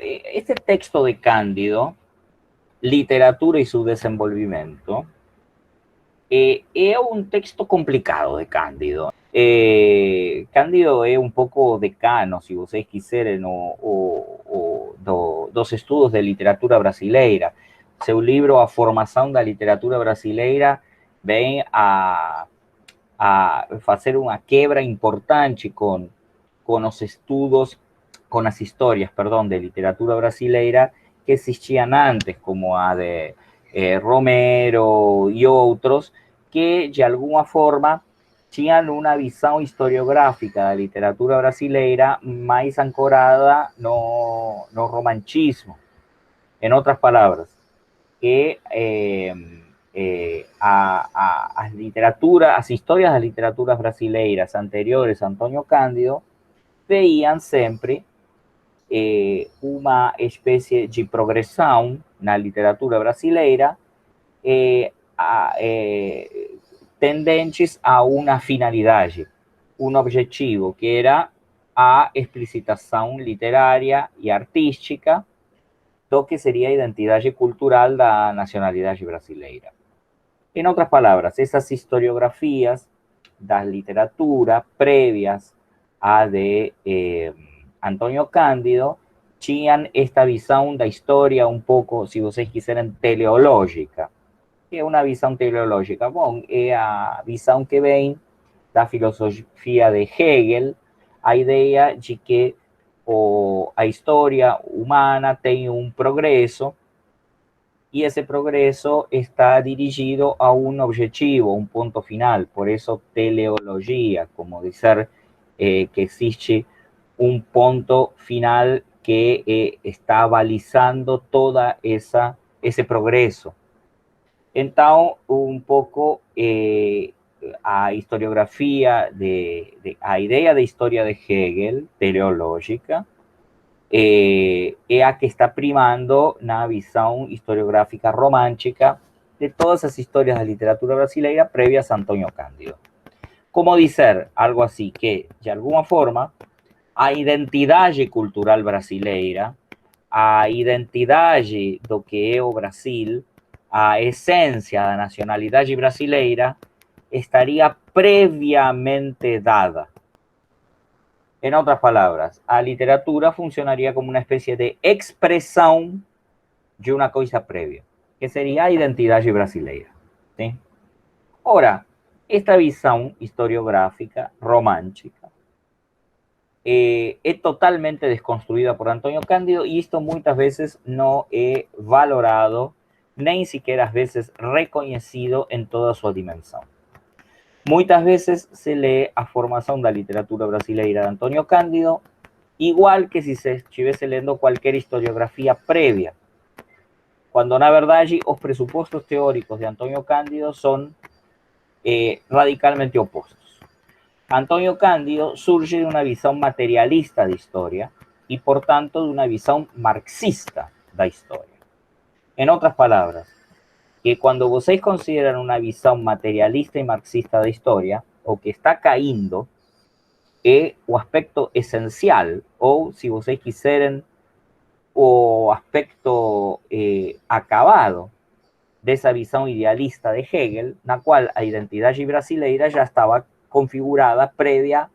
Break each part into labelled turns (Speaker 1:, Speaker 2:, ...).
Speaker 1: este texto de Cándido, Literatura y su desenvolvimento, é um texto complicado de Cândido. Cândido é um pouco decano, se vocês quiserem, dos estudos de literatura brasileira. Seu livro A Formação da Literatura Brasileira vem a fazer uma quebra importante com os estudos, com as histórias, perdão, de literatura brasileira que existiam antes, como a de Romero e outros, que de alguma forma tinham uma visão historiográfica da literatura brasileira mais ancorada no romantismo. Em outras palavras, que as histórias das literaturas brasileiras anteriores a Antônio Cândido veían sempre uma espécie de progressão na literatura brasileira tendentes a uma finalidade, um objetivo, que era a explicitação literária e artística do que seria a identidade cultural da nacionalidade brasileira. Em outras palavras, essas historiografias da literatura prévias a de Antônio Cândido tinham esta visão da história um pouco, se vocês quiserem, teleológica. Que é uma visão teleológica? Bom, é a visão que vem da filosofia de Hegel, a ideia de que a história humana tem um progresso e esse progresso está dirigido a um objetivo, a um ponto final. Por isso, teleologia, como dizer que existe um ponto final que está balizando toda esse progresso. Então, um pouco a historiografia, a ideia de história de Hegel, teleológica, é a que está primando na visão historiográfica romântica de todas as histórias da literatura brasileira prévias a Antônio Cândido. Como dizer algo assim, que, de alguma forma, a identidade cultural brasileira, a identidade do que é o Brasil, a essência da nacionalidade brasileira estaria previamente dada. En otras palabras, a literatura funcionaría como una especie de expresión de una cosa previa, que sería a identidade brasileira. ¿Sí? Ahora, esta visión historiográfica, romántica, es totalmente desconstruida por Antônio Cândido y esto muchas veces no es valorado, ni siquiera a veces reconocido en toda su dimensión. Muitas vezes se lê a formação da literatura brasileira de Antônio Cândido igual que se estivesse lendo qualquer historiografia prévia, quando na verdade os pressupostos teóricos de Antônio Cândido são radicalmente opostos. Antônio Cândido surge de uma visão materialista de história e, portanto, de uma visão marxista da história. Em outras palavras, que quando vocês consideram uma visão materialista e marxista da história, o que está caindo é o aspecto essencial, ou, se vocês quiserem, o aspecto acabado dessa visão idealista de Hegel, na qual a identidade brasileira já estava configurada prévia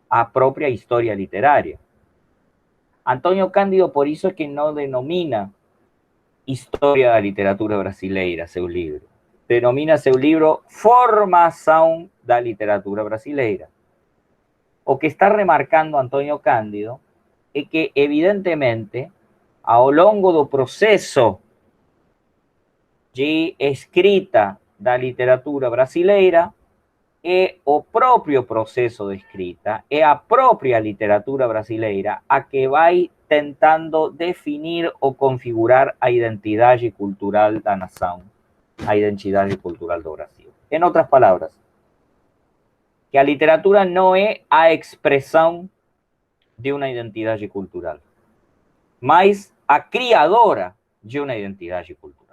Speaker 1: à própria história literária. Antônio Cândido, por isso, é que não denomina História da Literatura Brasileira, seu livro. Denomina seu livro Formação da Literatura Brasileira. O que está remarcando Antônio Cândido é que, evidentemente, ao longo do processo de escrita da literatura brasileira, é o próprio processo de escrita, é a própria literatura brasileira a que vai tentando definir ou configurar a identidade cultural da nação, a identidade cultural do Brasil. Em outras palavras, que a literatura não é a expressão de uma identidade cultural, mas a criadora de uma identidade cultural.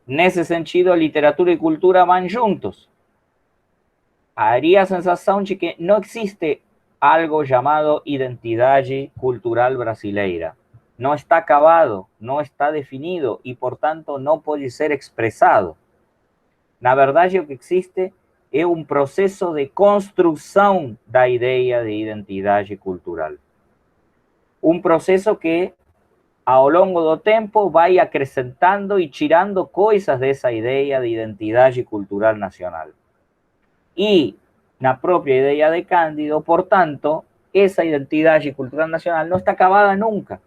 Speaker 1: Nesse sentido, literatura e cultura vão juntos. Haria a sensação de que não existe algo llamado identidade cultural brasileira. No está acabado, no está definido y por tanto no puede ser expresado. Na verdade, o que existe é um processo de construção da ideia de identidade cultural. Um processo que, ao longo do tempo, vai acrescentando e tirando coisas dessa ideia de identidade cultural nacional. E, na própria ideia de Cândido, portanto, essa identidade cultural nacional não está acabada nunca.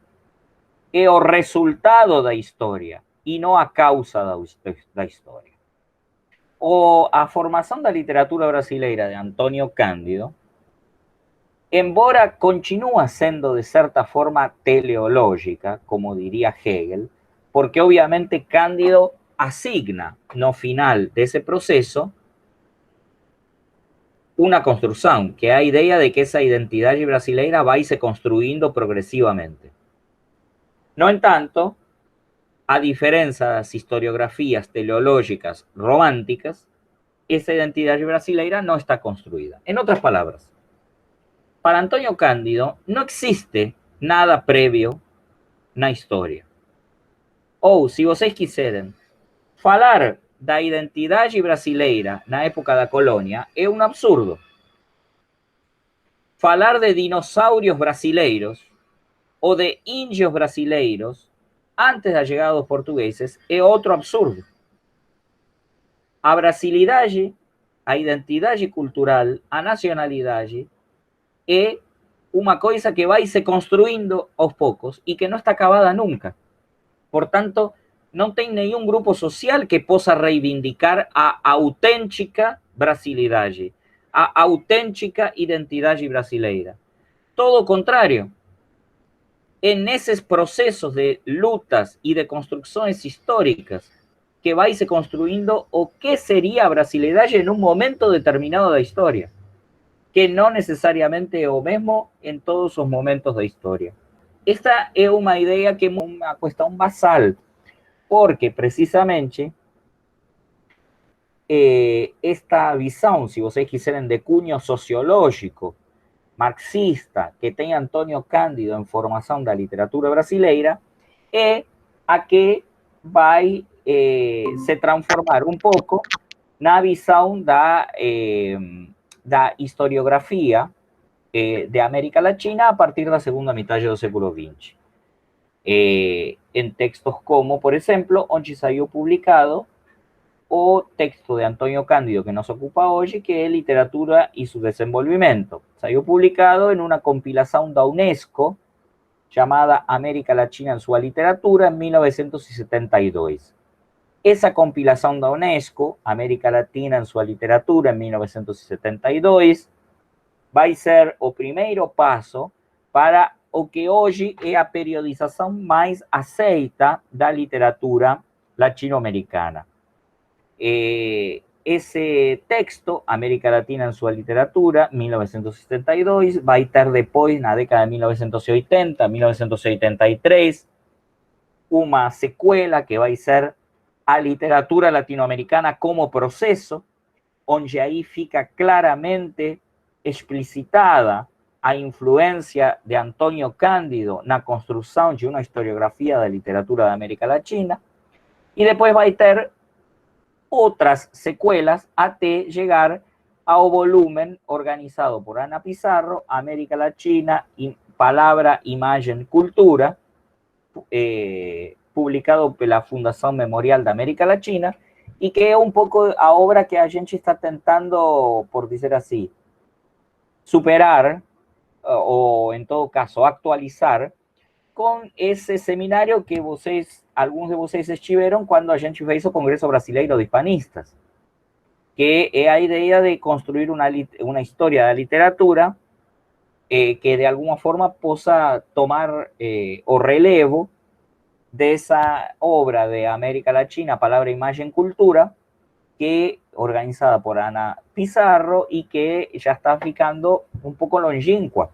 Speaker 1: É o resultado da história e não a causa da história. A formação da literatura brasileira de Antônio Cândido, embora continua sendo de certa forma teleológica, como diría Hegel, porque obviamente Cândido asigna no final de ese proceso una construcción, que hay idea de que esa identidad brasileira va a irse construyendo progresivamente. No en tanto, a diferencia de las historiografías teleológicas románticas, esa identidad brasileira no está construida. En otras palabras, para Antonio Cândido no existe nada previo na historia. Ou, se vocês quiserem, falar da identidade brasileira na época da colônia é um absurdo. Falar de dinosaurios brasileiros ou de índios brasileiros antes da chegada dos portugueses é outro absurdo. A brasilidade, a identidade cultural, a nacionalidade é uma coisa que vai se construindo aos poucos e que não está acabada nunca. Portanto, não tem nenhum grupo social que possa reivindicar a autêntica brasilidade, a autêntica identidade brasileira. Todo o contrário. Nesses processos de lutas e de construções históricas que vai se construindo o que seria a brasilidade em um momento determinado da história, que não necessariamente é o mesmo em todos os momentos da história. Esta é uma ideia que é uma questão basal, porque precisamente esta visão, se vocês quiserem, de cunho sociológico, marxista, que tem Antônio Cândido em formação da literatura brasileira, é a que vai se transformar um pouco na visão da historiografia de América Latina a partir da segunda metade do século XX. En textos como, por ejemplo, onde salió publicado o texto de Antonio Cândido que nos ocupa hoy, que es Literatura y su desenvolvimiento. Salió publicado en una compilación da UNESCO llamada América Latina en su literatura en 1972. Esa compilación da UNESCO, América Latina en su literatura en 1972, va a ser o primeiro passo para o que hoje é a periodização mais aceita da literatura latino-americana. Esse texto, América Latina en su literatura, 1972, vai ter depois, na década de 1980, 1983, uma sequela que vai ser a literatura latino-americana como processo, onde aí fica claramente explicitada a influência de Antônio Cândido na construção de uma historiografia da literatura da América Latina, e depois vai ter outras sequelas até chegar ao volumen organizado por Ana Pizarro, América Latina, Palavra, Imagem, Cultura, publicado pela Fundação Memorial da América Latina, e que é um pouco a obra que a gente está tentando, por dizer assim, superar, ou em todo caso, actualizar, com esse seminário que alguns de vocês estiveram quando a gente fez o Congresso Brasileiro de Hispanistas, que é a ideia de construir uma história da literatura que de alguma forma possa tomar o relevo dessa obra de América Latina, Palavra, Imagem, Cultura, que organizada por Ana Pizarro y que ya está ficando un poco longínqua.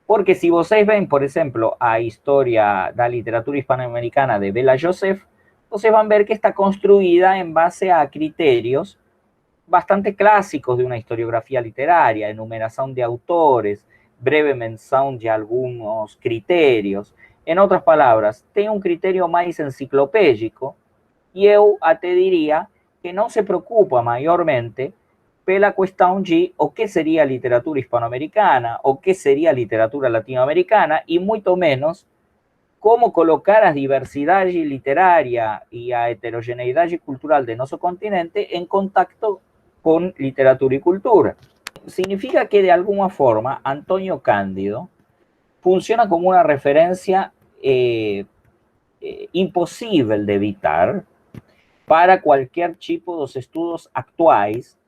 Speaker 1: Porque si vocês ven, por ejemplo, a historia da literatura hispanoamericana de Bela Joseph, vocês van a ver que está construida en base a criterios bastante clássicos de uma historiografia literária, enumeração de autores, breve menção de alguns critérios. Em outras palavras, tem um critério mais enciclopédico e eu até diria que não se preocupa maiormente pela questão de o que seria literatura hispano-americana, o que seria literatura latino-americana, e muito menos como colocar a diversidade literária e a heterogeneidade cultural de nosso continente em contacto com literatura e cultura. Significa que, de alguma forma, Antonio Cándido funciona como una referencia imposible de evitar para cualquier tipo de estudos actuales,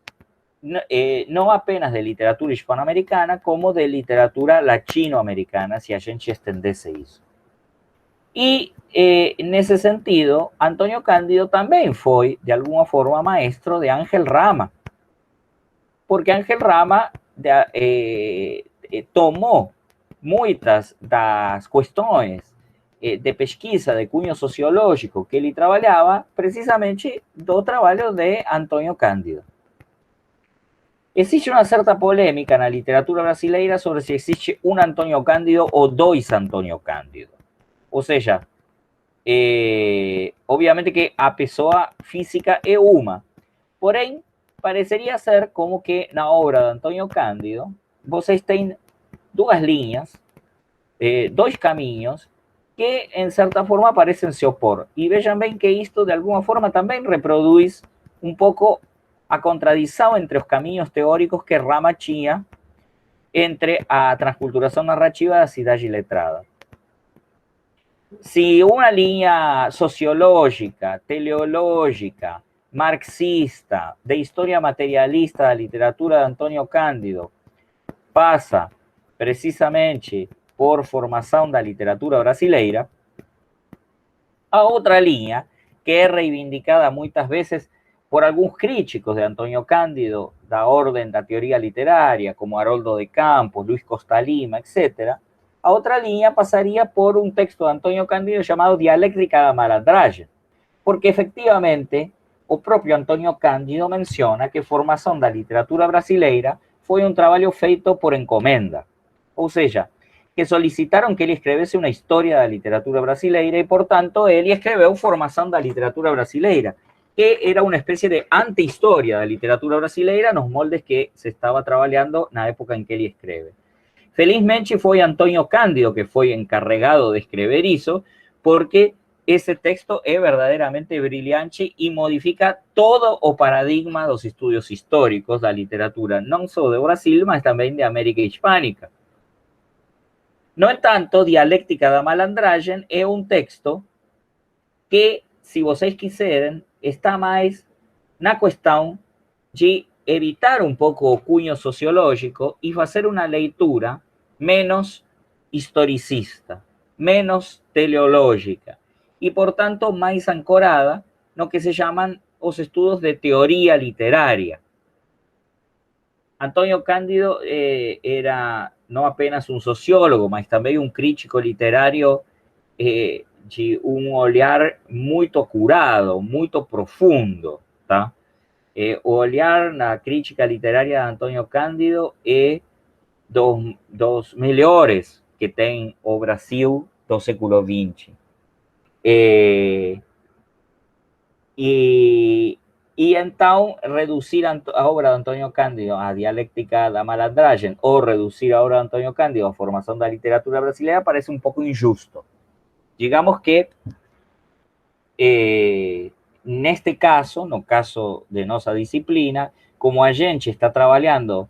Speaker 1: no apenas de literatura hispanoamericana, como de literatura latinoamericana, si a gente estendesse isso. E, nesse sentido, Antonio Cándido também foi, de alguma forma, maestro de Ángel Rama, porque Ángel Rama tomou muitas das questões de pesquisa de cunho sociológico que ele trabalhava precisamente do trabalho de Antônio Cândido. Existe uma certa polêmica na literatura brasileira sobre se existe um Antônio Cândido ou dois Antônio Cândido. Ou seja, obviamente que a pessoa física é uma, porém, pareceria ser como que na obra de Antônio Cândido vocês têm duas linhas, dois caminhos que, em certa forma, parecem se opor. E vejam bem que isto, de alguma forma, também reproduz um pouco a contradição entre os caminhos teóricos que Rama tinha entre a transculturação narrativa da cidade letrada. Se uma linha sociológica, teleológica, marxista, de história materialista da literatura de Antônio Cândido passa precisamente por formação da literatura brasileira, a outra linha, que é reivindicada muitas vezes por alguns críticos de Antônio Cândido, da ordem da teoria literária, como Haroldo de Campos, Luiz Costa Lima, etc., a outra linha passaria por um texto de Antônio Cândido chamado Dialéctica da Malandragem, porque efectivamente o próprio Antônio Cândido menciona que a formação da literatura brasileira foi um trabalho feito por encomenda, ou seja, que solicitaram que ele escrevesse uma história da literatura brasileira e, portanto, ele escreveu Formação da Literatura Brasileira, que era uma espécie de anti-história da literatura brasileira nos moldes que se estava trabalhando na época em que ele escreve. Felizmente foi Antônio Cândido que foi encarregado de escrever isso, porque esse texto é verdadeiramente brilhante e modifica todo o paradigma dos estudos históricos da literatura, não só do Brasil, mas também da América Hispânica. No entanto, Dialéctica da Malandragem é um texto que, se vocês quiserem, está mais na questão de evitar um pouco o cunho sociológico e fazer uma leitura menos historicista, menos teleológica e, portanto, mais ancorada no que se chamam os estudos de teoria literária. Antônio Cândido era não apenas um sociólogo, mas também um crítico literário de um olhar muito curado, muito profundo, tá? O olhar na crítica literária de Antônio Cândido é dos melhores que tem o Brasil do século XX. E então, reduzir a obra de Antônio Cândido à Dialéctica da Malandragem ou reduzir a obra de Antônio Cândido à formação da literatura brasileira parece um pouco injusto. Digamos que, neste caso, no caso de nossa disciplina, como a gente está trabalhando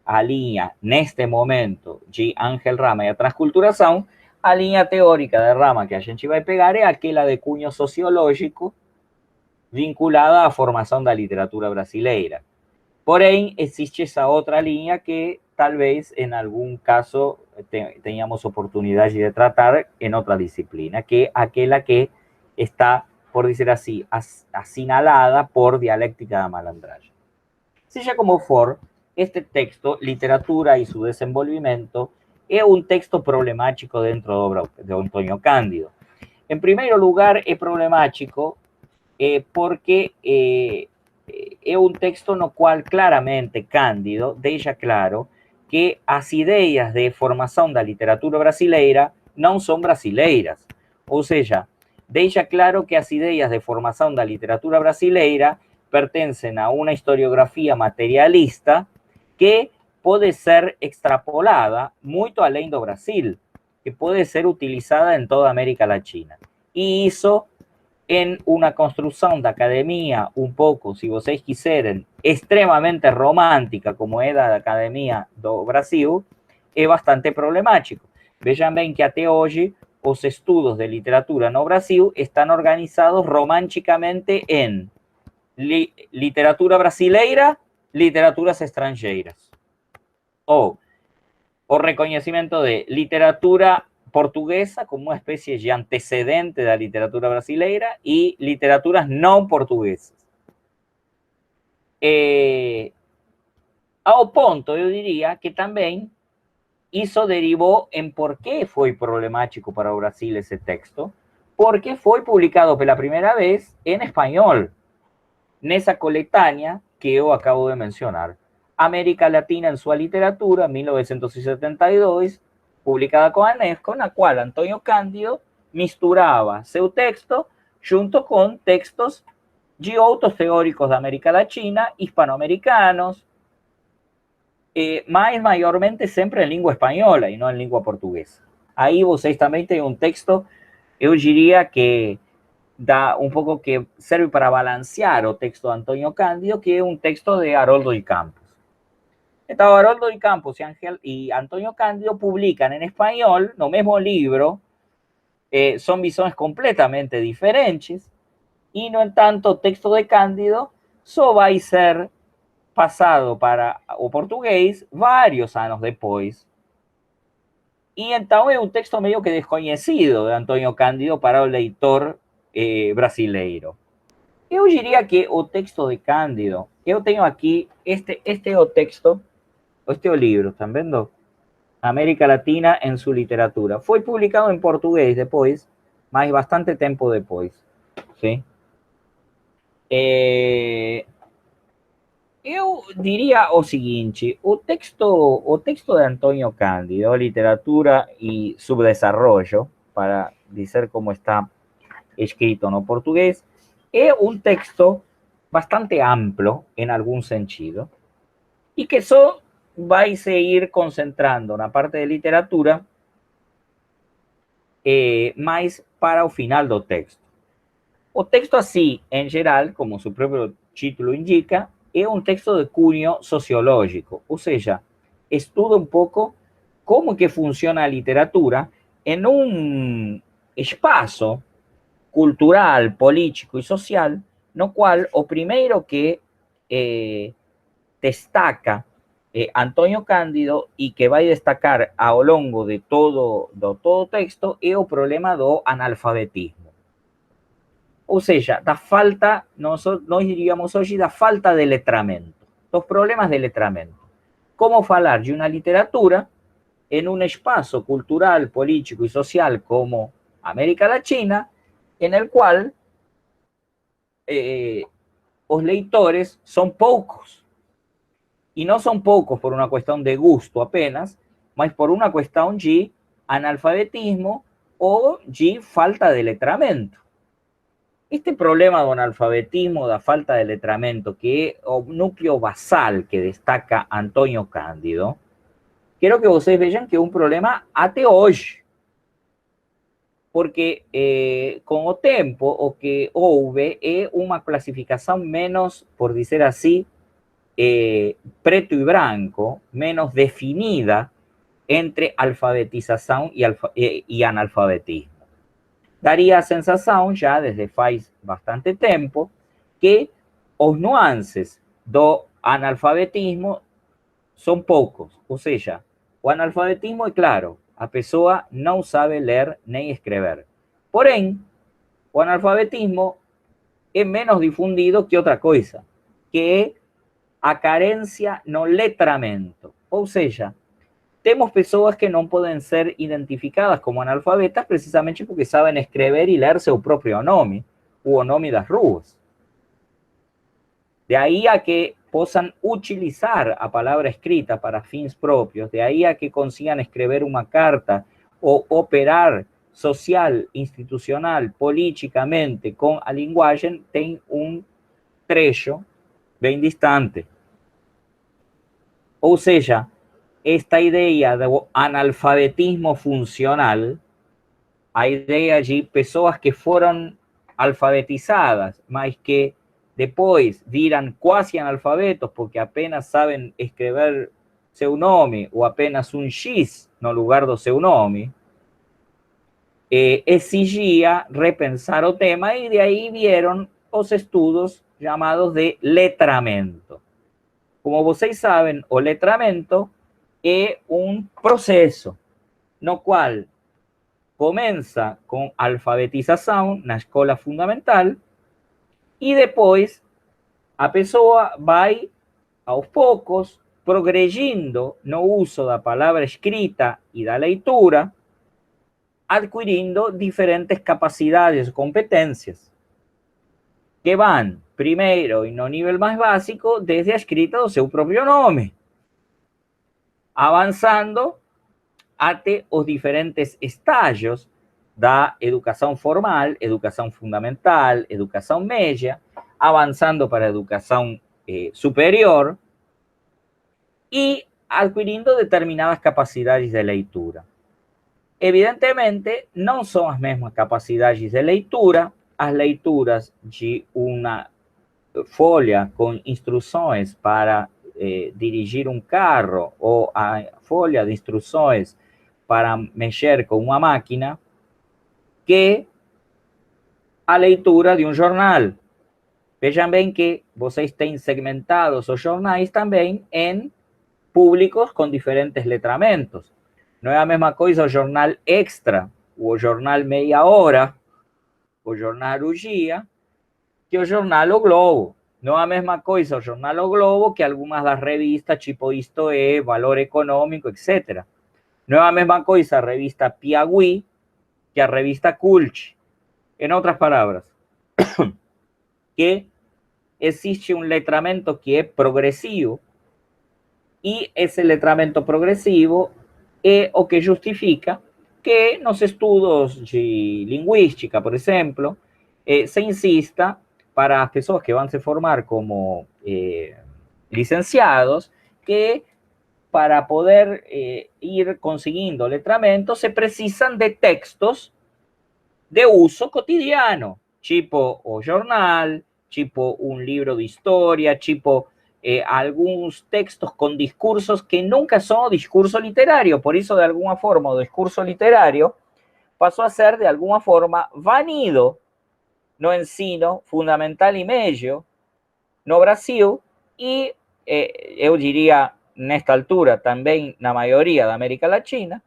Speaker 1: a linha, neste momento, de Ángel Rama e a transculturação, a linha teórica de Rama que a gente vai pegar é aquela de cunho sociológico vinculada à formação da literatura brasileira. Porém, existe essa outra linha que talvez em algum caso tenhamos oportunidade de tratar em outra disciplina, que é aquela que está, por dizer assim, assinalada por Dialéctica da Malandragem. Seja como for, este texto, Literatura e seu desenvolvimento, é um texto problemático dentro da obra de Antônio Cândido. Em primeiro lugar, é problemático porque é um texto no qual claramente Cândido deixa claro que as ideias de formação da literatura brasileira não são brasileiras. Ou seja, deixa claro que as ideias de formação da literatura brasileira pertencem a uma historiografia materialista que pode ser extrapolada muito além do Brasil, que pode ser utilizada em toda a América Latina. E isso en una construcción de academia un poco, si vocês quiserem, extremamente romántica, como é da academia do Brasil, é bastante problemático. Vejam bem que até hoje os estudos de literatura no Brasil estão organizados românticamente em literatura brasileira, literaturas estrangeiras. Ou o reconhecimento de literatura portuguesa como uma espécie de antecedente da literatura brasileira e literaturas não portuguesas. Ao ponto, eu diria, que também isso derivou em por que foi problemático para o Brasil esse texto, porque foi publicado pela primeira vez em espanhol, nessa coletânea que eu acabo de mencionar. América Latina en su literatura, 1972, publicada con ANESCO, en la cual Antonio Cándido misturaba seu texto junto con textos de outros teóricos da América Latina, hispanoamericanos, mas maiormente sempre em língua espanhola e não em língua portuguesa. Aí vocês também têm um texto, eu diria que dá um pouco que serve para balancear o texto de Antonio Cándido, que é um texto de Haroldo de Campos. Entonces, Haroldo de Campos y Antonio Cándido publican en español, no mismo libro, son visiones completamente diferentes, y no en tanto o texto de Cándido só vai ser pasado para o portugués varios años después. Y entonces es un texto medio que desconocido de Antonio Cándido para el leitor brasileiro. Eu diría que o texto de Cándido, eu tenho aqui, este é o texto, este é o livro, estão vendo? América Latina en su literatura. Foi publicado en portugués depois, mas bastante tempo depois. ¿Sí? Eu diria o seguinte, o texto de Antonio Cándido, Literatura y Subdesarrollo, para dizer como está escrito no portugués, é un texto bastante amplo en algún sentido y que só vai se ir concentrando na parte de literatura, mais para o final do texto. O texto assim, em geral, como seu próprio título indica, é um texto de cunho sociológico, ou seja, estuda um pouco como que funciona a literatura em um espaço cultural, político e social, no qual o primeiro que destaca Antonio Cándido e que vai destacar ao longo de todo o texto é o problema do analfabetismo. Ou seja, da falta, nós diríamos hoje, da falta de letramento, dos problemas de letramento. Como falar de uma literatura em um espaço cultural, político e social como América Latina, en el qual os leitores são poucos. Y no son pocos por una cuestión de gusto apenas, mas por una cuestión de analfabetismo o de falta de letramento. Este problema do analfabetismo, da falta de letramento, que é o núcleo basal que destaca Antonio Cándido, quero que vocês vejam que é um problema até hoje. Porque com o tempo o que houve é uma classificação menos, por dizer assim, preto y blanco, menos definida entre alfabetización y analfabetismo. Daría a sensación, ya desde faz bastante tiempo, que os nuances do analfabetismo son pocos. O sea, o analfabetismo é claro, a pessoa não sabe ler nem escrever. Porém, o analfabetismo é menos difundido que outra coisa, que é a carencia no letramento. Ou seja, temos pessoas que não podem ser identificadas como analfabetas precisamente porque sabem escrever e ler seu próprio nome, ou o nome das ruas. De ahí a que possam utilizar a palavra escrita para fins próprios, de aí a que consigan escrever uma carta ou operar social, institucional, politicamente com a linguagem, tem um trecho bem distante. Ou seja, esta ideia do analfabetismo funcional, a ideia de pessoas que foram alfabetizadas, mas que depois viram quase analfabetos porque apenas sabem escrever seu nome ou apenas um X no lugar do seu nome, exigia repensar o tema e de aí vieram os estudos chamados de letramento. Como vocês sabem, o letramento é um processo no qual começa com alfabetização na escola fundamental e depois a pessoa vai, aos poucos, progredindo no uso da palavra escrita e da leitura, adquirindo diferentes capacidades ou competências que van, primeiro e no nível mais básico, desde a escrita do seu próprio nome, avançando até os diferentes estágios da educação formal, educação fundamental, educação média, avançando para a educação superior e adquirindo determinadas capacidades de leitura. Evidentemente, não são as mesmas capacidades de leitura, as leituras de uma folha com instruções para dirigir um carro ou a folha de instruções para mexer com uma máquina, que a leitura de um jornal. Vejam bem que vocês têm segmentados os jornais também em públicos com diferentes letramentos. Não é a mesma coisa o jornal Extra, o jornal Meia Hora, o jornal O Dia, que o jornal O Globo. Não é a mesma coisa o jornal O Globo que algumas das revistas, tipo Isto É, Valor Econômico, etc. Não é a mesma coisa a revista Piauí que a revista Cult. En otras palabras, que existe un letramento que es progresivo y ese letramento progresivo é o que justifica que nos estudos de lingüística, por exemplo, se insista para as pessoas que vão se formar como licenciados que para poder ir consiguiendo letramento se precisan de textos de uso cotidiano, tipo o jornal, tipo un libro de historia, tipo algunos textos con discursos que nunca son discurso literario. Por eso, de alguna forma, o discurso literario pasó a ser, de alguna forma, banido no ensino fundamental y medio no Brasil y, yo diría, nesta altura, también na mayoría de América Latina.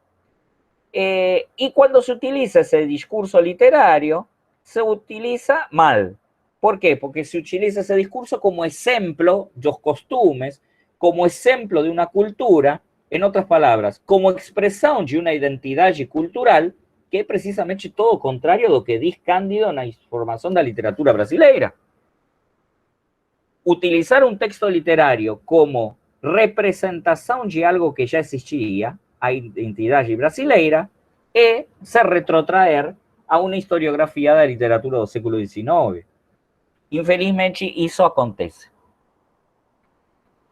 Speaker 1: Y cuando se utiliza ese discurso literario, se utiliza mal. ¿Por qué? Porque se utiliza ese discurso como ejemplo de los costumes, como ejemplo de una cultura, en otras palabras, como expresión de una identidad cultural, que es precisamente todo lo contrario de lo que dice Cándido en la formación de la literatura brasileira. Utilizar un texto literario como representación de algo que ya existía, a identidade brasileira, é se retrotraer a uma historiografia da literatura do século XIX. Infelizmente, isso acontece.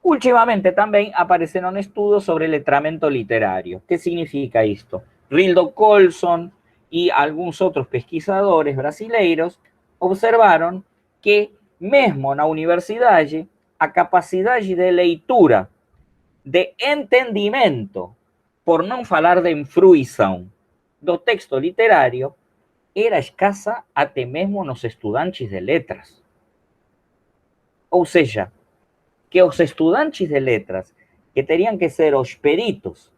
Speaker 1: Ultimamente também apareceram estudos sobre letramento literario. ¿Qué significa esto? Rildo Colson y algunos otros pesquisadores brasileiros observaron que mesmo na universidade a capacidade de leitura, de entendimento, por não falar de fruição, do texto literario era escassa até mesmo nos estudantes de letras. Ou seja, que os estudantes de letras, que teriam que ser os peritos,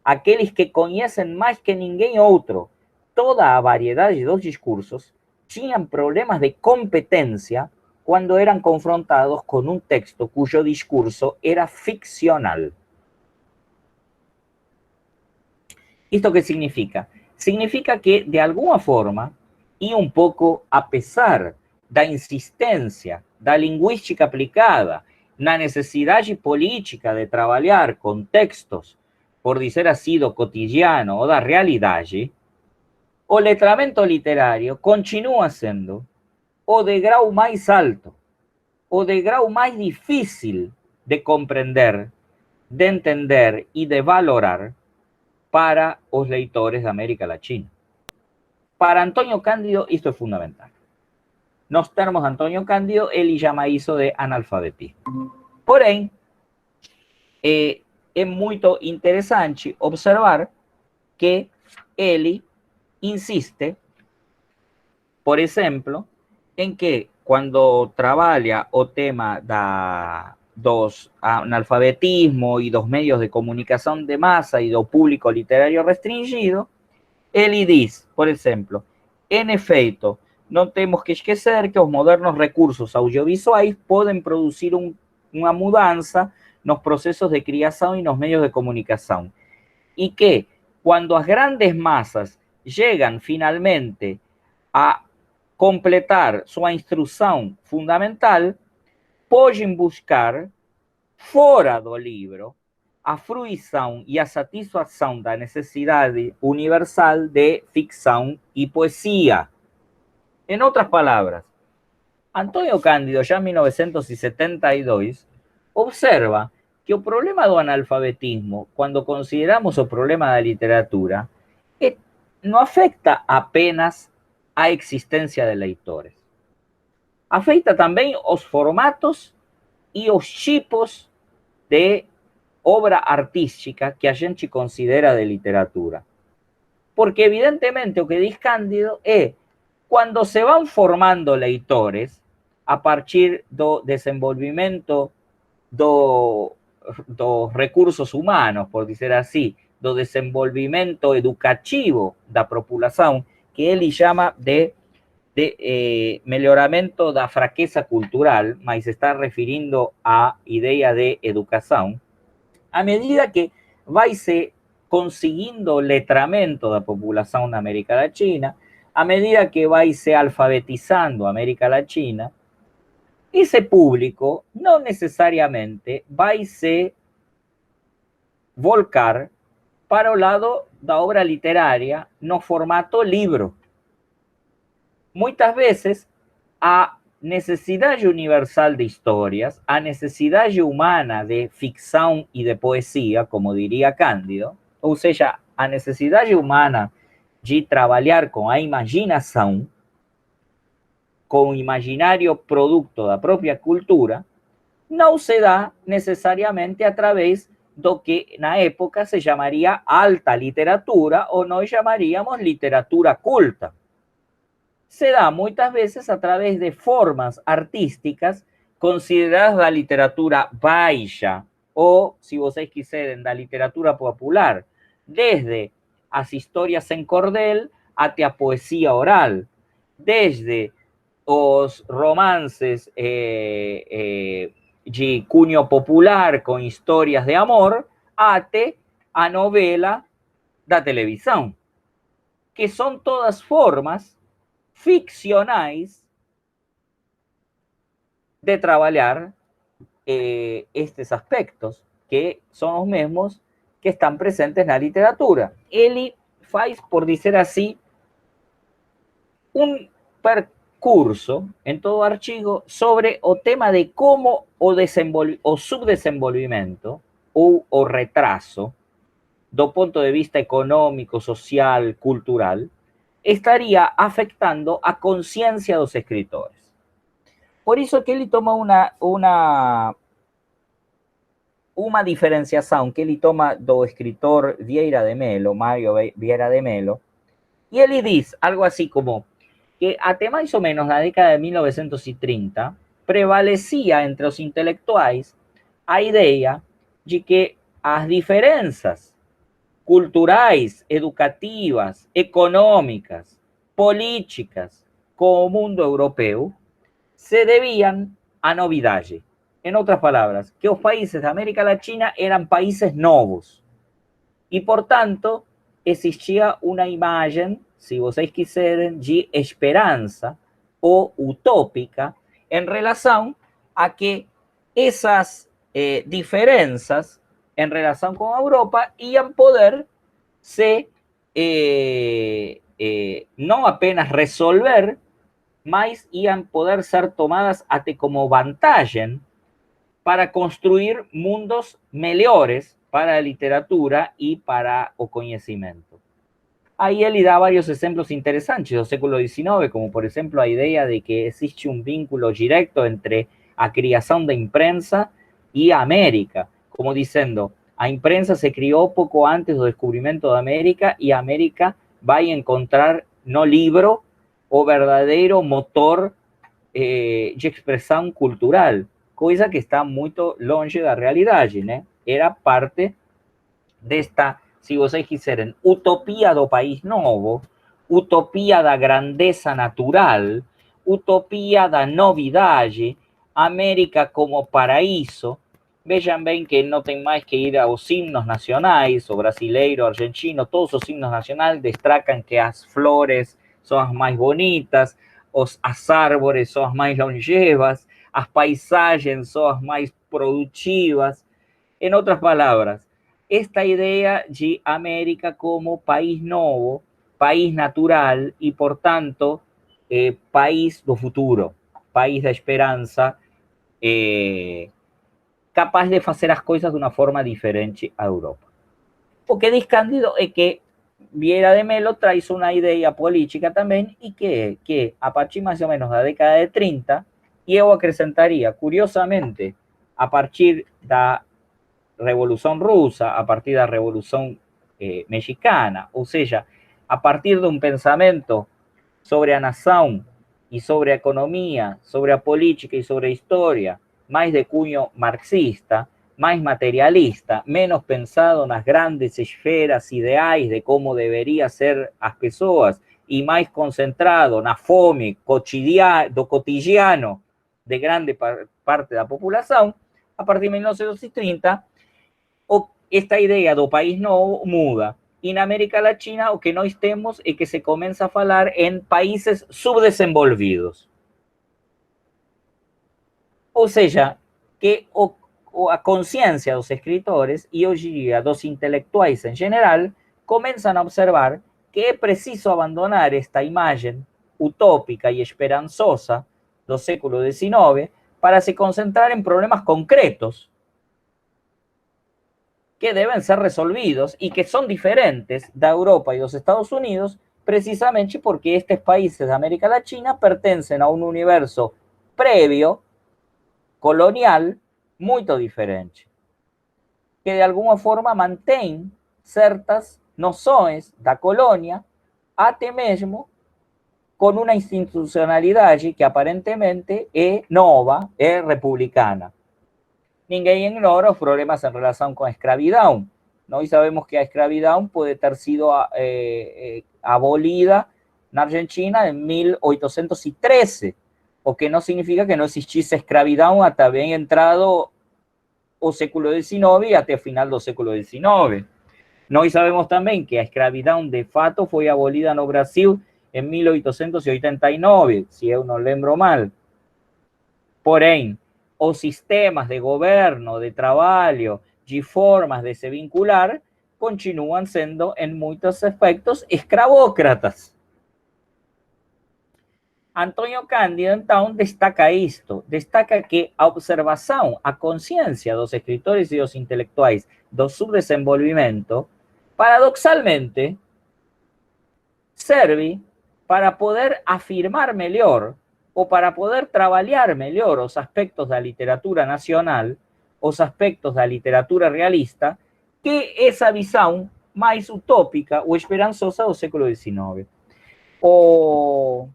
Speaker 1: aqueles que conhecem mais que ninguém outro toda a variedade dos discursos, tinham problemas de competência quando eram confrontados com um texto cujo discurso era ficcional. ¿Esto qué significa? Significa que, de alguna forma, y un poco a pesar da insistencia da linguística aplicada, na necessidade política de trabalhar com textos, por dizer assim, do cotidiano ou da realidade, o letramento literário continua sendo o degrau mais alto, o degrau mais difícil de compreender, de entender e de valorar para os leitores da América Latina. Para Antonio Cándido, isto é fundamental. Nos termos de Antonio Cándido, ele chama isso de analfabetismo. Porém, é muito interessante observar que ele insiste, por exemplo, em que quando trabalha o tema dos analfabetismo e dos meios de comunicação de massa e do público literário restringido, ele diz, por exemplo, em efeito, não temos que esquecer que os modernos recursos audiovisuais podem produzir uma mudança nos processos de criação e nos meios de comunicação. E que, quando as grandes massas chegam finalmente a completar sua instrução fundamental, podem buscar, fora do livro, a fruição e a satisfação da necessidade universal de ficção e poesia. Em outras palavras, Antônio Cândido, já em 1972, observa que o problema do analfabetismo, quando consideramos o problema da literatura, não afeta apenas a existência de leitores. Afeta também os formatos e os tipos de obra artística que a gente considera de literatura. Porque, evidentemente, o que diz Cândido é quando se vão formando leitores a partir do desenvolvimento dos recursos humanos, por dizer assim, do desenvolvimento educativo da população, que ele chama de melhoramento da fraqueza cultural, mas está referindo à ideia de educação, a medida que vai se conseguindo o letramento da população na América Latina, a medida que vai se alfabetizando a América Latina, esse público não necessariamente vai se volcar para o lado da obra literária no formato livro. Muitas vezes, a necessidade universal de histórias, a necessidade humana de ficção e de poesia, como diria Cândido, ou seja, a necessidade humana de trabalhar com a imaginação, com o imaginário produto da própria cultura, não se dá necessariamente através do que na época se chamaria alta literatura ou nós chamaríamos literatura culta. Se dá muitas vezes a través de formas artísticas consideradas da literatura baixa ou, se vocês quiserem, da literatura popular, desde as histórias em cordel até a poesia oral, desde os romances de cunho popular com histórias de amor até a novela da televisão, que são todas formas ficcionais de trabalhar estes aspectos, que são os mesmos que estão presentes na literatura. Ele faz, por dizer assim, percurso em todo o artigo sobre o tema de como o subdesenvolvimento ou o retraso do ponto de vista econômico, social, cultural, estaria afetando a consciência dos escritores. Por isso que ele toma uma diferenciação que ele toma do escritor Vieira de Mello, Mário Vieira de Mello, e ele diz algo assim como que até mais ou menos na década de 1930 prevalecia entre os intelectuais a ideia de que as diferenças culturais, educativas, econômicas, políticas com o mundo europeu se deviam à novidade. Em outras palavras, que os países da América Latina eram países novos e, portanto, existia uma imagem, se vocês quiserem, de esperança ou utópica em relação a que essas diferenças em relação com a Europa iam poder se não apenas resolver, mas iam poder ser tomadas até como vantagem para construir mundos melhores para a literatura e para o conhecimento. Aí ele dá vários exemplos interessantes do século XIX, como por exemplo a ideia de que existe um vínculo direto entre a criação da imprensa e a América, como dizendo, a imprensa se criou pouco antes do descobrimento da América e a América vai encontrar no livro o verdadeiro motor de expressão cultural, coisa que está muito longe da realidade, né? Era parte desta, se vocês quiserem, utopia do país novo, utopia da grandeza natural, utopia da novidade, América como paraíso. Vejam bem que não tem mais que ir aos himnos nacionais, o brasileiro, argentino, todos os himnos nacionais destacan que as flores são as mais bonitas, as árvores são as mais longevas, as paisagens são as mais produtivas. En otras palabras, esta idea de América como país novo, país natural y por tanto país do futuro, país da esperança, capaz de fazer as coisas de uma forma diferente a Europa. O que diz Cândido é que Vieira de Mello traz uma ideia política também e que a partir mais ou menos da década de 30, e eu acrescentaria, curiosamente, a partir da Revolución Rusa, a partir de la Revolución Mexicana, o sea, a partir de un pensamiento sobre a nación y sobre a economía, sobre a política y sobre a historia, más de cuño marxista, más materialista, menos pensado en las grandes esferas ideais de cómo debería ser as pessoas y más concentrado na fome do cotidiano de grande parte de la población, a partir de 1930, esta idea do país novo muda. E na América Latina o que nós temos é que se começa a falar em países subdesenvolvidos. Ou seja, que a consciência dos escritores e hoje em dia dos intelectuais em geral começam a observar que é preciso abandonar esta imagem utópica e esperançosa do século XIX para se concentrar em problemas concretos que deben ser resolvidos y que son diferentes de Europa y los Estados Unidos precisamente porque estos países de América Latina pertenecen a un universo previo, colonial, muy diferente, que de alguna forma mantém certas noções da colônia, até mesmo com uma institucionalidade que aparentemente é nova, é republicana. Ninguém ignora os problemas em relação com a escravidão. Nós sabemos que a escravidão pode ter sido abolida na Argentina em 1813, o que não significa que não existisse escravidão até bem entrado o século XIX e até o final do século XIX. Nós sabemos também que a escravidão, de fato, foi abolida no Brasil em 1889, se eu não lembro mal. Porém, os sistemas de governo, de trabalho, de formas de se vincular, continuam sendo, em muitos aspectos, escravócratas. Antônio Cândido, então, destaca isto, destaca que a observação, a consciência dos escritores e dos intelectuais do subdesenvolvimento, paradoxalmente, serve para poder afirmar melhor ou para poder trabalhar melhor os aspectos da literatura nacional, os aspectos da literatura realista, que essa visão mais utópica ou esperançosa do século XIX. O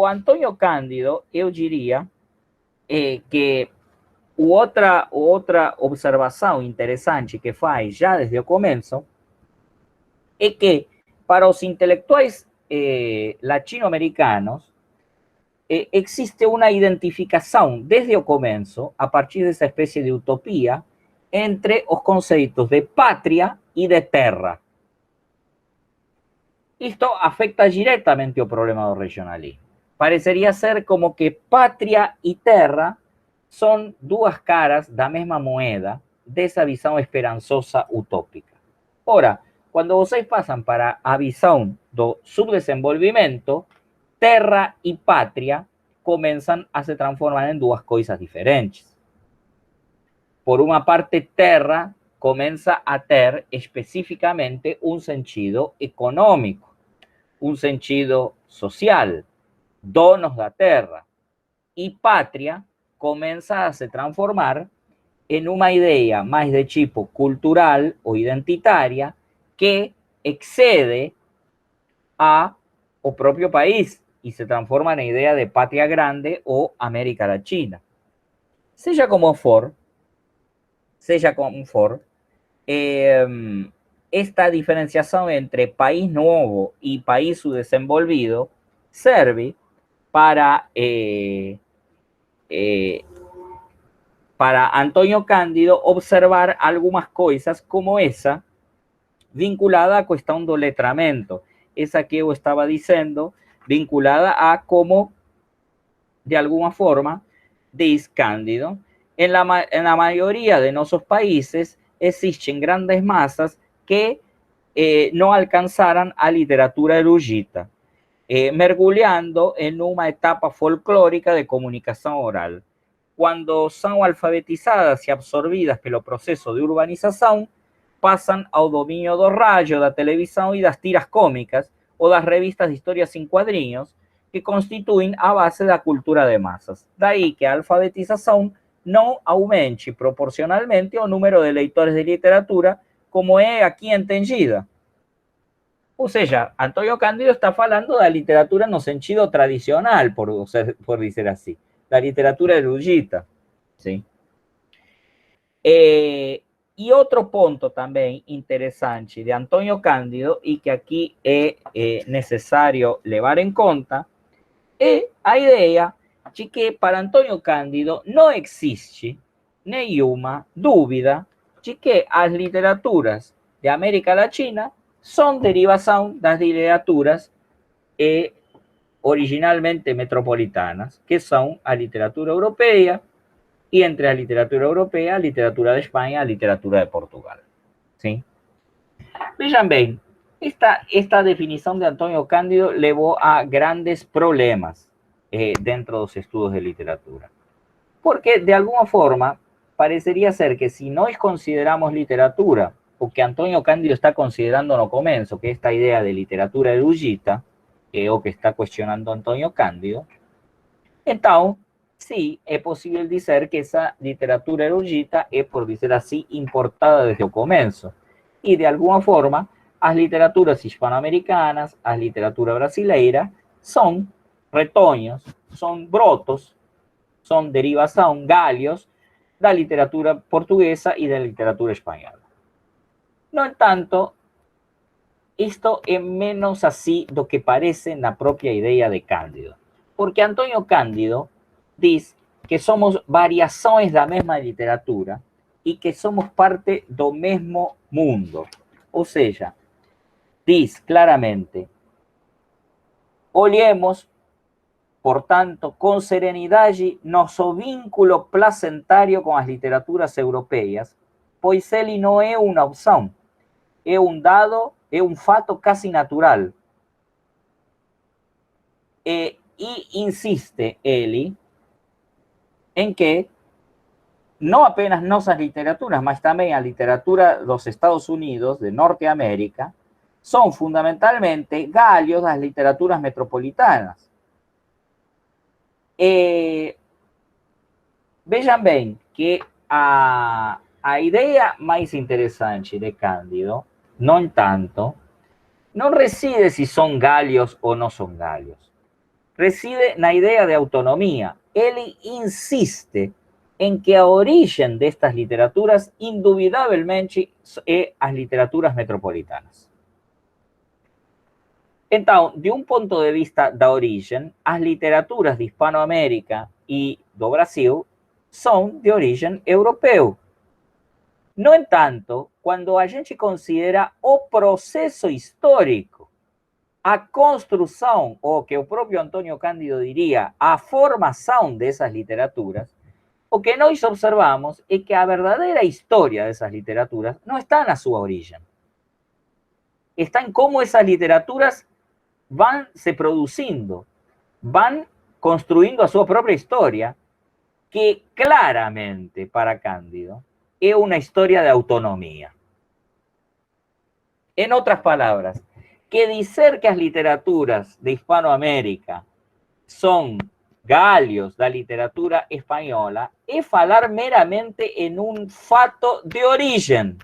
Speaker 1: Antônio Cândido, eu diria que outra observação interessante que faz já desde o começo é que para os intelectuais latino-americanos existe uma identificação desde o começo, a partir dessa espécie de utopia, entre os conceitos de pátria e de terra. Isto afecta diretamente o problema do regionalismo. parecería ser como que pátria e terra são duas caras da mesma moeda dessa visão esperançosa utópica. Ora, quando vocês passam para a visão do subdesenvolvimento, terra e pátria começam a se transformar em duas coisas diferentes. Por uma parte, terra começa a ter especificamente um sentido econômico, um sentido social, donos da terra. E pátria começa a se transformar en una idea más de tipo cultural o identitaria que excede a o propio país y se transforma en idea de patria grande o América Latina. Seja como for, esta diferenciación entre país nuevo y país subdesenvolvido serve para Antonio Cándido observar algunas cosas como esa vinculada a cuestión do letramento, esa que yo estaba diciendo, vinculada a cómo, de alguna forma, dice Cándido, en la mayoría de nuestros países existen grandes masas que no alcanzaran a literatura erudita, mergulhando en una etapa folclórica de comunicación oral. Cuando son alfabetizadas y absorbidas pelo proceso de urbanización, pasan ao dominio do rádio, da televisão e das tiras cómicas ou das revistas de historias em quadrinhos, que constituem a base da cultura de massas. Daí que a alfabetização não aumente proporcionalmente o número de leitores de literatura, como é aqui entendida. Ou seja, Antonio Cándido está falando da literatura no sentido tradicional, por dizer assim, da literatura erudita. ¿Sí? Y otro punto también interesante de Antonio Cándido y que aquí es necesario llevar en cuenta es la idea de que para Antonio Cándido no existe ninguna duda de que las literaturas de América Latina son derivación de las literaturas originalmente metropolitanas, que son la literatura europea, y entre la literatura europea, literatura de España, literatura de Portugal. ¿Sí? Vean bien, esta definición de Antonio Cándido llevó a grandes problemas dentro de los estudios de literatura. Porque de alguna forma parecería ser que si no consideramos literatura, o que Antonio Cándido está considerando no comienzo, que esta idea de literatura erudita, o que está cuestionando Antonio Cándido, entonces sí, es posible decir que esa literatura erudita es, por decir así, importada desde el comienzo. Y de alguna forma, las literaturas hispanoamericanas, las literaturas brasileiras, son retoños, son brotos, son derivación, gallos, de la literatura portuguesa y de la literatura española. No tanto, esto es menos así lo que parece en la propia idea de Cándido. Porque Antonio Cándido dice que somos variaciones de la misma literatura y que somos parte del mismo mundo. O sea, dice claramente, olhemos, por tanto, con serenidad nuestro vínculo placentario con las literaturas europeas, pues él no es una opción, es un dado, es un fato casi natural. Y insiste él en que no apenas nuestras literaturas, mas también la literatura de los Estados Unidos, de Norteamérica, son fundamentalmente gallos de las literaturas metropolitanas. Vean bien que a idea más interesante de Cándido, no tanto, no reside si son gallos o no son gallos. Reside en la idea de autonomía. Él insiste en que a origen de estas literaturas indudablemente es las literaturas metropolitanas. Entonces, de un punto de vista de origen, las literaturas de Hispanoamérica y do Brasil son de origen europeo. No en tanto, cuando a gente considera o proceso histórico a construção, ou que o próprio Antônio Cândido diria, a formação dessas literaturas, o que nós observamos é que a verdadeira história dessas literaturas não está na sua origem. Está en cómo esas literaturas van se produciendo, van construyendo a su propia historia, que claramente para Cándido es una historia de autonomía. En otras palabras, que decir que las literaturas de Hispanoamérica son galios da literatura española es falar meramente en un fato de origen.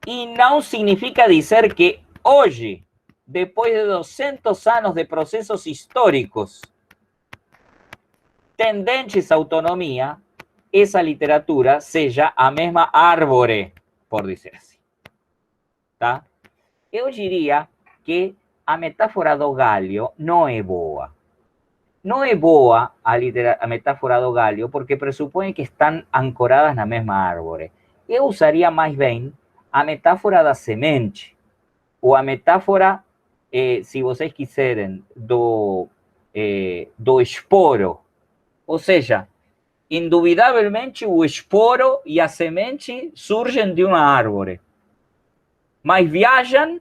Speaker 1: Y no significa decir que hoy, después de 200 años de procesos históricos tendentes a autonomía, esa literatura sea a mesma árvore, por decir así. Tá? Eu diria que a metáfora do galho não é boa. Não é boa a metáfora do galho porque pressupõe que estão ancoradas na mesma árvore. Eu usaria mais bem a metáfora da semente, ou a metáfora, se vocês quiserem, do esporo. Ou seja, indubitavelmente o esporo e a semente surgem de uma árvore, mas viajam,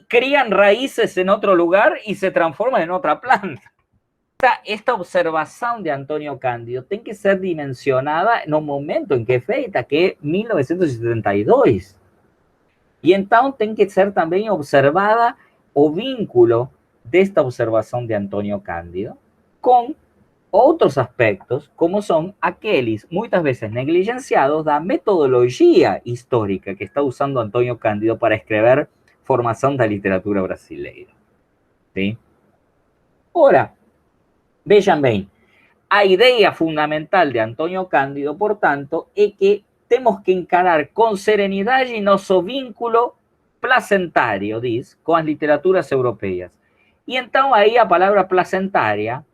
Speaker 1: criam raízes em outro lugar e se transformam em outra planta. Esta observação de Antônio Cândido tem que ser dimensionada no momento em que é feita, que é 1972. E então tem que ser também observada o vínculo desta observação de Antônio Cândido com outros aspectos, como são aqueles, muitas vezes negligenciados, da metodologia histórica que está usando Antônio Cândido para escrever formação da literatura brasileira. ¿Sí? Ora, vejam bem, a ideia fundamental de Antônio Cândido, portanto, é que temos que encarar com serenidade nosso vínculo placentário, diz, com as literaturas europeias. E então aí a palavra placentária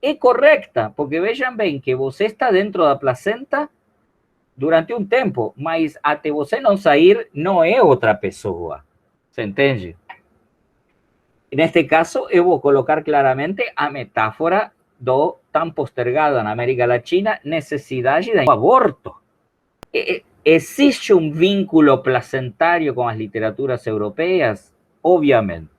Speaker 1: é correcta, porque vejam bem que você está dentro da placenta durante um tempo, mas até você não sair, não é outra pessoa. ¿Se entende? Neste caso, eu vou colocar claramente a metáfora do tão postergada na América Latina necessidade do aborto. ¿Existe um vínculo placentário com as literaturas europeias? Obviamente.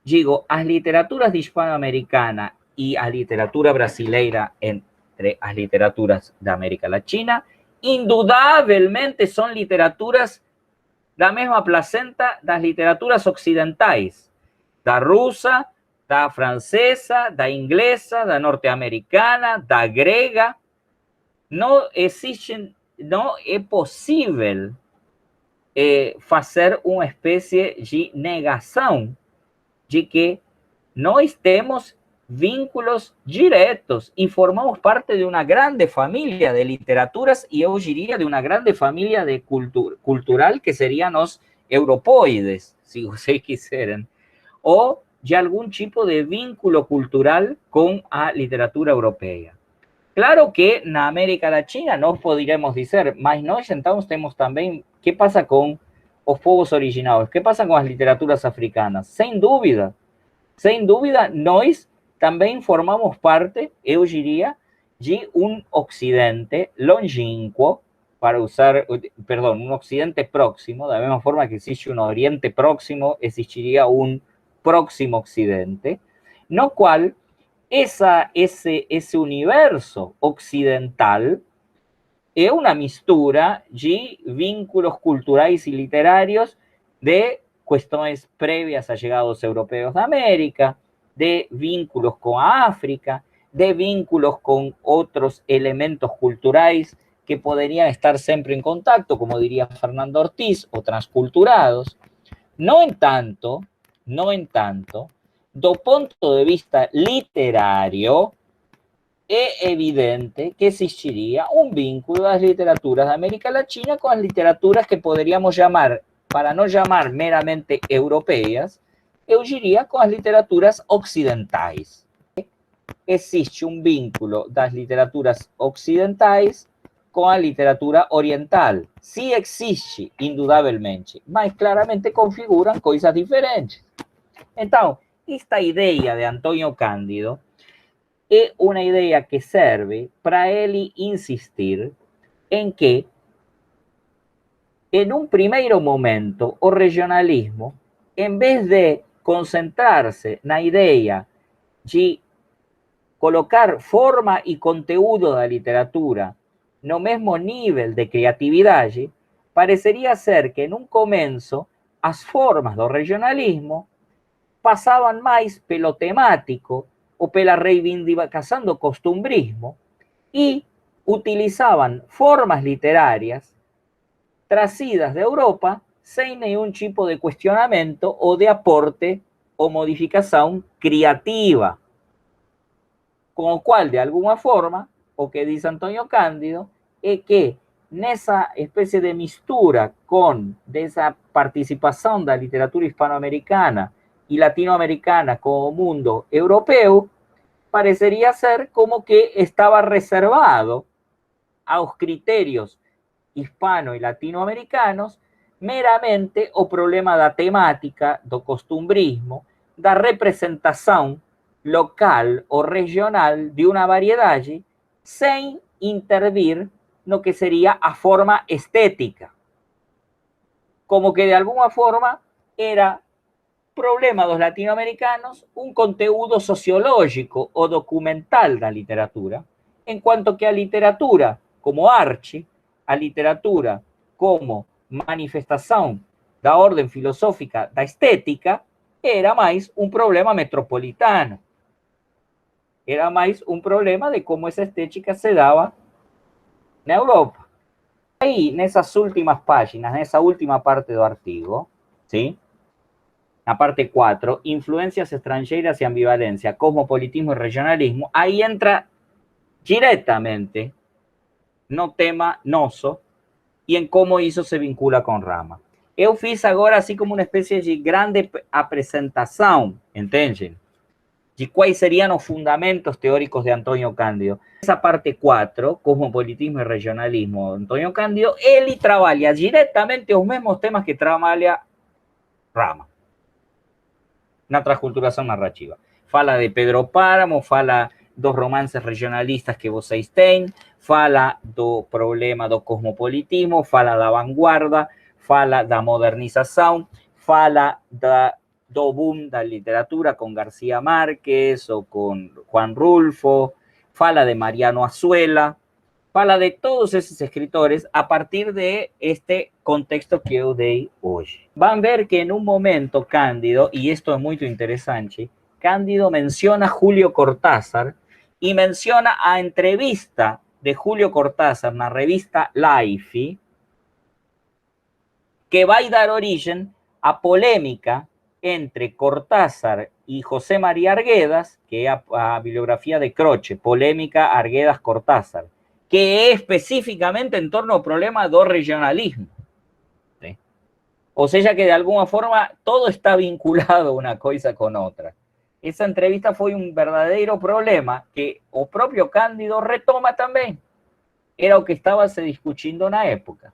Speaker 1: Digo, as literaturas de hispanoamericana y a literatura brasileira entre as literaturas da América Latina, indudablemente son literaturas da mesma placenta das literaturas occidentais, da russa, da francesa, da inglesa, da norte-americana, da grega. Não existe, não é possível fazer uma espécie de negação de que nós temos vínculos diretos e formamos parte de uma grande família de literaturas e eu diria de uma grande família de cultural que seriam os europoides, se vocês quiserem, ou de algum tipo de vínculo cultural com a literatura europeia. Claro que na América Latina nós poderíamos dizer, mas nós então temos também, que passa com os povos originários, que passa com as literaturas africanas? Sem dúvida, nós também formamos parte, eu diria, de um ocidente longínquo, para usar, perdão, um ocidente próximo, da mesma forma que existe um oriente próximo, existiria um próximo ocidente, no qual esse universo ocidental é uma mistura de vínculos culturais e literários de cuestiones previas a llegados europeos de América, de vínculos con África, de vínculos con otros elementos culturales que podrían estar siempre en contacto, como diría Fernando Ortiz, o transculturados. No en tanto, do punto de vista literario, es evidente que existiría un vínculo de las literaturas de América Latina con las literaturas que podríamos llamar, para no llamar meramente europeas, eu diria com as literaturas ocidentais. Existe um vínculo das literaturas ocidentais com a literatura oriental. Sí existe, indudablemente, mas claramente configuram coisas diferentes. Então, esta ideia de Antônio Cândido é uma ideia que serve para ele insistir em que, en un primeiro momento, o regionalismo, en vez de concentrarse na ideia de colocar forma e conteúdo da literatura no mesmo nível de criatividade, pareceria ser que, num começo, as formas do regionalismo passavam mais pelo temático ou pela reivindicação do costumbrismo e utilizavam formas literárias trazidas de Europa sem nenhum tipo de questionamento ou de aporte ou modificação criativa. Com o qual, de alguma forma, o que diz Antônio Cândido é que nessa espécie de mistura com dessa participação da literatura hispano-americana e latino-americana com o mundo europeu, pareceria ser como que estava reservado aos critérios hispano e latino-americanos meramente o problema da temática, do costumbrismo, da representação local ou regional de uma variedade, sem intervir no que seria a forma estética. Como que de alguma forma era problema dos latino-americanos un conteúdo sociológico o documental da literatura, en cuanto que a literatura como arte, a literatura como manifestação da ordem filosófica da estética, era mais um problema metropolitano. Era mais um problema de como essa estética se dava na Europa. Aí, nessas últimas páginas, nessa última parte do artigo, ¿sí? Na parte 4, influências estrangeiras e ambivalencia, cosmopolitismo e regionalismo, aí entra diretamente no tema nosso e em como isso se vincula com Rama. Eu fiz agora assim como uma espécie de grande apresentação, entende? De quais seriam os fundamentos teóricos de Antônio Cândido. Essa parte 4, cosmopolitismo e regionalismo, Antônio Cândido, ele trabalha diretamente os mesmos temas que trabalha Rama na transculturação narrativa. Fala de Pedro Páramo, fala dos romances regionalistas que vocês têm, fala do problema do cosmopolitismo, fala da vanguarda, fala da modernização, fala do boom da literatura com García Márquez ou com Juan Rulfo, fala de Mariano Azuela, fala de todos esses escritores a partir de este contexto que eu dei hoje. Van ver que en un momento Cándido, y esto es muy interesante, Cándido menciona a Julio Cortázar y menciona a entrevista de Julio Cortázar en la revista Life, que va a dar origen a polémica entre Cortázar y José María Arguedas, que es a bibliografía de Croce, polémica Arguedas-Cortázar, que es específicamente en torno al problema do regionalismo. ¿Sí? O sea que de alguna forma todo está vinculado una cosa con otra. Esa entrevista fue un verdadero problema que o propio Cándido retoma también. Era lo que estaba se discutiendo en la época.